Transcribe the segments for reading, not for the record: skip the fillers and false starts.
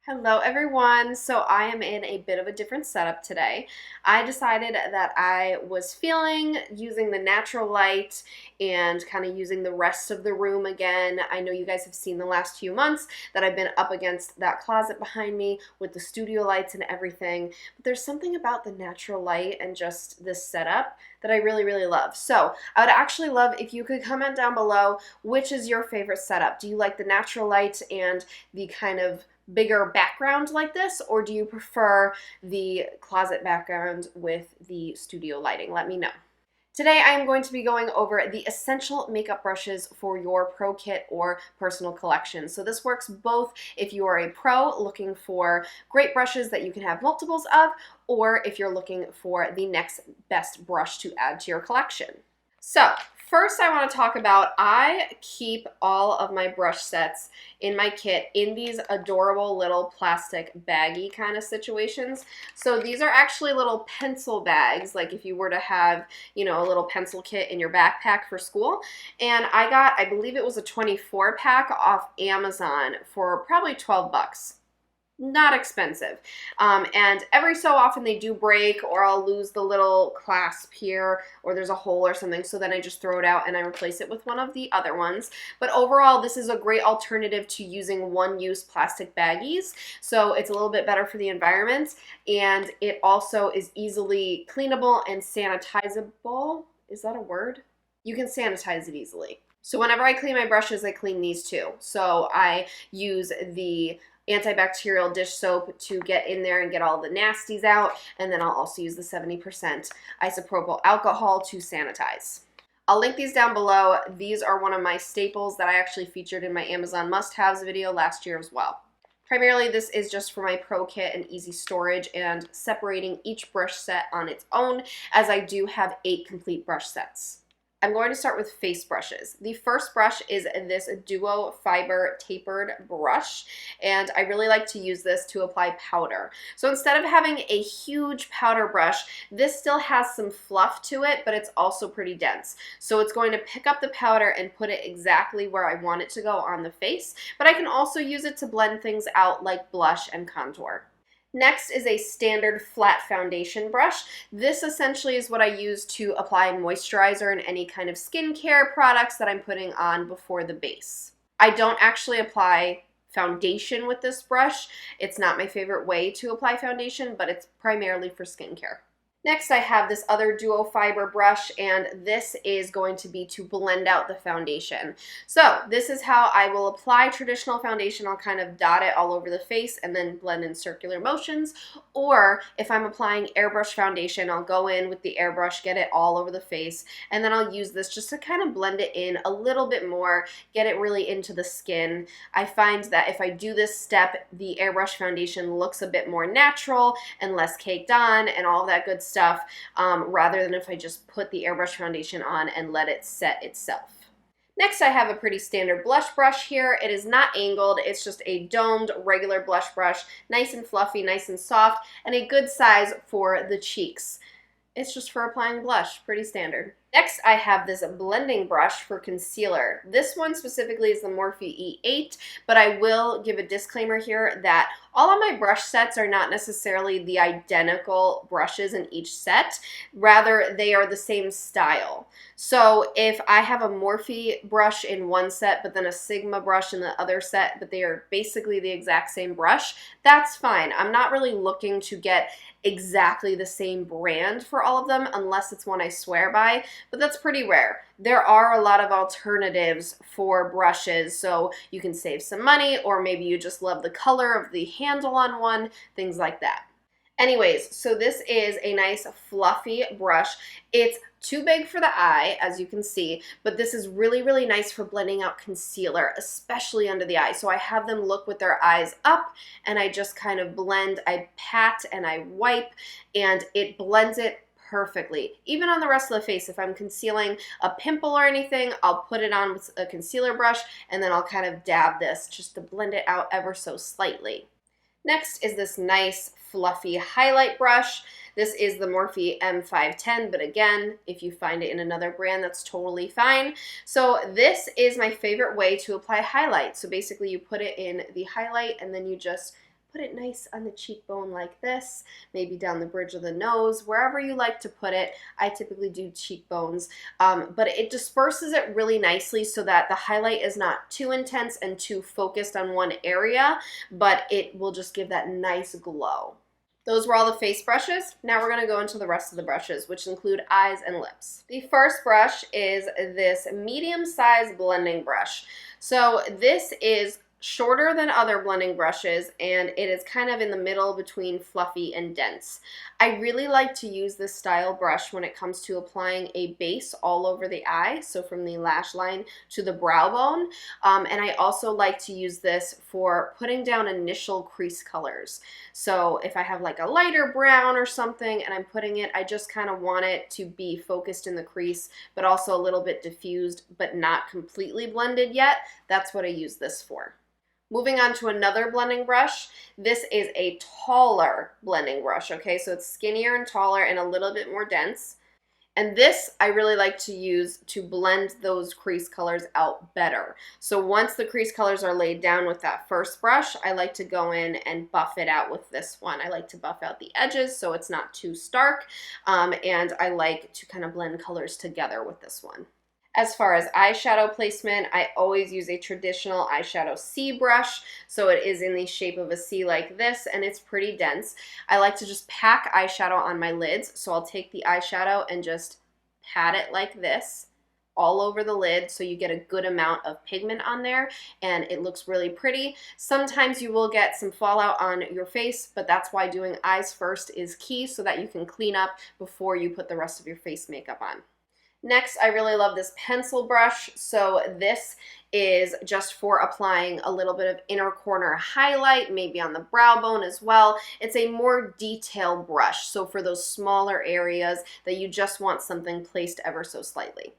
Hello everyone. So I am in a bit of a different setup today. I decided that I was feeling using the natural light and kind of using the rest of the room again. I know you guys have seen the last few months that I've been up against that closet behind me with the studio lights and everything. But there's something about the natural light and just this setup that I really love. So I would actually love if you could comment down below which is your favorite setup. Do you like the natural light and the kind of bigger background like this, or do you prefer the closet background with the studio lighting? Let me know. Today I am going to be going over the essential makeup brushes for your pro kit or personal collection. So this works both if you are a pro looking for great brushes that you can have multiples of, or if you're looking for the next best brush to add to your collection. So first I want to talk about, I keep all of my brush sets in my kit in these adorable little plastic baggy kind of situations. So these are actually little pencil bags, like if you were to have, you know, a little pencil kit in your backpack for school. And I got, I believe it was a 24 pack off Amazon for probably 12 bucks. Not expensive. And every so often they do break, or I'll lose the little clasp here, or there's a hole or something, so then I just throw it out and I replace it with one of the other ones. But overall, this is a great alternative to using one-use plastic baggies, so it's a little bit better for the environment, and it also is easily cleanable and sanitizable. Is that a word? You can sanitize it easily. So whenever I clean my brushes, I clean these too. So I use the antibacterial dish soap to get in there and get all the nasties out, and then I'll also use the 70% isopropyl alcohol to sanitize. I'll link these down below. These are one of my staples that I actually featured in my Amazon must-haves video last year as well. Primarily this is just for my pro kit and easy storage and separating each brush set on its own, as I do have 8 complete brush sets. I'm going to start with face brushes. The first brush is this Duo Fiber Tapered brush, and I really like to use this to apply powder. So instead of having a huge powder brush, this still has some fluff to it, but it's also pretty dense. So it's going to pick up the powder and put it exactly where I want it to go on the face, but I can also use it to blend things out like blush and contour. Next is a standard flat foundation brush. This essentially is what I use to apply moisturizer and any kind of skincare products that I'm putting on before the base. I don't actually apply foundation with this brush. It's not my favorite way to apply foundation, but it's primarily for skincare. Next, I have this other Duo Fiber brush, and this is going to be to blend out the foundation. So this is how I will apply traditional foundation. I'll kind of dot it all over the face and then blend in circular motions. Or if I'm applying airbrush foundation, I'll go in with the airbrush, get it all over the face, and then I'll use this just to kind of blend it in a little bit more, get it really into the skin. I find that if I do this step, the airbrush foundation looks a bit more natural and less caked on and all that good stuff, rather than if I just put the airbrush foundation on and let it set itself. Next, I have a pretty standard blush brush here. It is not angled, it's just a domed regular blush brush, nice and fluffy, nice and soft, and a good size for the cheeks. It's just for applying blush, pretty standard. Next, I have this blending brush for concealer. This one specifically is the Morphe E8, but I will give a disclaimer here that all of my brush sets are not necessarily the identical brushes in each set. Rather, they are the same style. So if I have a Morphe brush in one set, but then a Sigma brush in the other set, but they are basically the exact same brush, that's fine. I'm not really looking to get exactly the same brand for all of them unless it's one I swear by, but that's pretty rare. There are a lot of alternatives for brushes, so you can save some money, or maybe you just love the color of the handle on one, things like that. Anyways, so this is a nice fluffy brush. It's too big for the eye, as you can see, but this is really nice for blending out concealer, especially under the eye. So I have them look with their eyes up, and I just kind of blend, I pat and I wipe, and it blends it perfectly. Even on the rest of the face, if I'm concealing a pimple or anything, I'll put it on with a concealer brush, and then I'll kind of dab this just to blend it out ever so slightly. Next is this nice fluffy highlight brush. This is the Morphe M510, but again, if you find it in another brand, that's totally fine. So this is my favorite way to apply highlight. So basically you put it in the highlight and then you just put it nice on the cheekbone like this, maybe down the bridge of the nose, wherever you like to put it. I typically do cheekbones, but it disperses it really nicely so that the highlight is not too intense and too focused on one area, but it will just give that nice glow. Those were all the face brushes. Now we're going to go into the rest of the brushes, which include eyes and lips. The first brush is this medium-sized blending brush. So this is shorter than other blending brushes, and it is kind of in the middle between fluffy and dense. I really like to use this style brush when it comes to applying a base all over the eye, so from the lash line to the brow bone, and I also like to use this for putting down initial crease colors. So if I have like a lighter brown or something and I'm putting it, I just kind of want it to be focused in the crease, but also a little bit diffused, but not completely blended yet. That's what I use this for. Moving on to another blending brush. This is a taller blending brush, okay? So it's skinnier and taller and a little bit more dense. And this I really like to use to blend those crease colors out better. So once the crease colors are laid down with that first brush, I like to go in and buff it out with this one. I like to buff out the edges so it's not too stark, and I like to kind of blend colors together with this one. As far as eyeshadow placement, I always use a traditional Eyeshadow C brush, so it is in the shape of a C like this, and it's pretty dense. I like to just pack eyeshadow on my lids, so I'll take the eyeshadow and just pat it like this all over the lid so you get a good amount of pigment on there and it looks really pretty. Sometimes you will get some fallout on your face, but that's why doing eyes first is key so that you can clean up before you put the rest of your face makeup on. Next, I really love this pencil brush. So this is just for applying a little bit of inner corner highlight, maybe on the brow bone as well. It's a more detailed brush, so for those smaller areas that you just want something placed ever so slightly.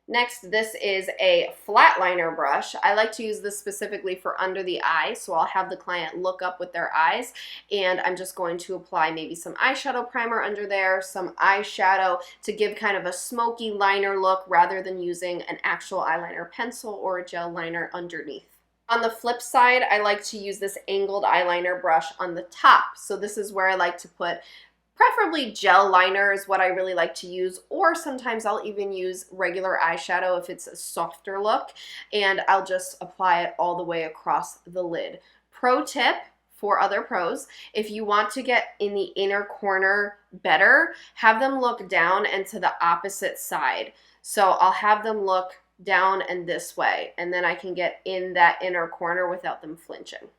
Next, this is a flat liner brush. I like to use this specifically for under the eye, so I'll have the client look up with their eyes, and I'm just going to apply maybe some eyeshadow primer under there, some eyeshadow to give kind of a smoky liner look rather than using an actual eyeliner pencil or a gel liner underneath. On the flip side, I like to use this angled eyeliner brush on the top. So this is where I like to put preferably gel liner is what I really like to use, or sometimes I'll even use regular eyeshadow if it's a softer look, and I'll just apply it all the way across the lid. Pro tip for other pros, if you want to get in the inner corner better, have them look down and to the opposite side. So I'll have them look down and this way, and then I can get in that inner corner without them flinching.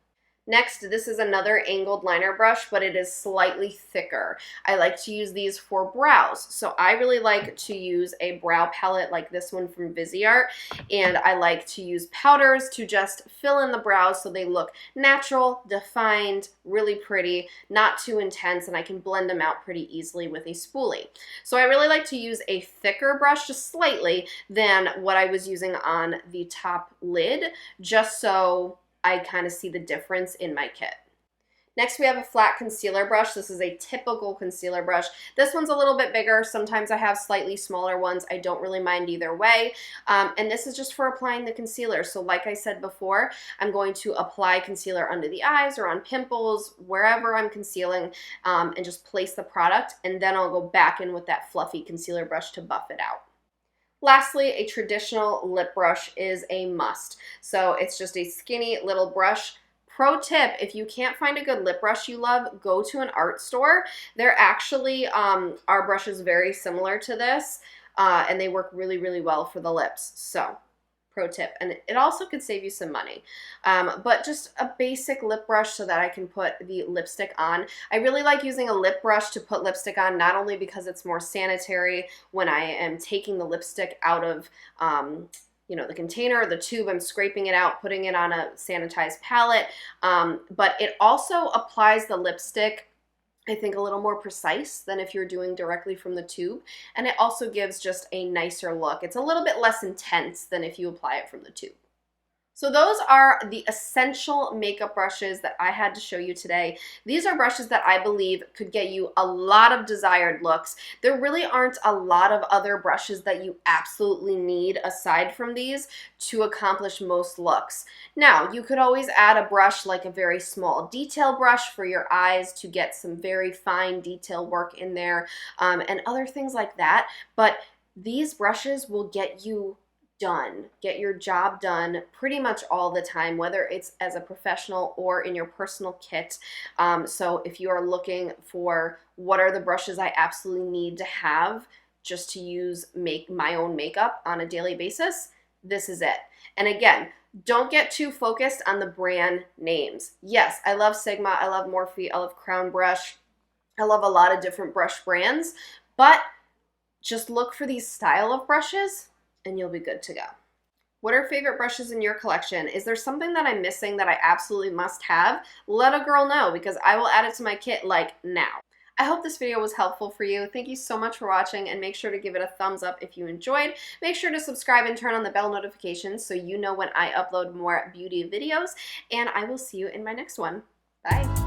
Next, this is another angled liner brush, but it is slightly thicker. I like to use these for brows. So I really like to use a brow palette like this one from Viseart, and I like to use powders to just fill in the brows so they look natural, defined, really pretty, not too intense, and I can blend them out pretty easily with a spoolie. So I really like to use a thicker brush, just slightly, than what I was using on the top lid, just so I kind of see the difference in my kit. Next, we have a flat concealer brush. This is a typical concealer brush. This one's a little bit bigger. Sometimes I have slightly smaller ones. I don't really mind either way. And this is just for applying the concealer. So like I said before, I'm going to apply concealer under the eyes or on pimples, wherever I'm concealing, and just place the product. And then I'll go back in with that fluffy concealer brush to buff it out. Lastly, a traditional lip brush is a must. So it's just a skinny little brush. Pro tip, if you can't find a good lip brush you love, go to an art store. They're actually, our brushes very similar to this, and they work really, really well for the lips. So pro tip, and it also could save you some money. But just a basic lip brush so that I can put the lipstick on. I really like using a lip brush to put lipstick on, not only because it's more sanitary when I am taking the lipstick out of the container or the tube, I'm scraping it out, putting it on a sanitized palette, but it also applies the lipstick, I think, a little more precise than if you're doing directly from the tube, and it also gives just a nicer look. It's a little bit less intense than if you apply it from the tube. So those are the essential makeup brushes that I had to show you today. These are brushes that I believe could get you a lot of desired looks. There really aren't a lot of other brushes that you absolutely need aside from these to accomplish most looks. Now, you could always add a brush like a very small detail brush for your eyes to get some very fine detail work in there, and other things like that, but these brushes will get you done, get your job done pretty much all the time, whether it's as a professional or in your personal kit. So if you are looking for what are the brushes I absolutely need to have just to use make my own makeup on a daily basis, this is it. And again, don't get too focused on the brand names. Yes, I love Sigma, I love Morphe, I love Crown Brush, I love a lot of different brush brands, but just look for these style of brushes and you'll be good to go. What are favorite brushes in your collection? Is there something that I'm missing that I absolutely must have? Let a girl know because I will add it to my kit like now. I hope this video was helpful for you. Thank you so much for watching and make sure to give it a thumbs up if you enjoyed. Make sure to subscribe and turn on the bell notifications so you know when I upload more beauty videos, and I will see you in my next one. Bye.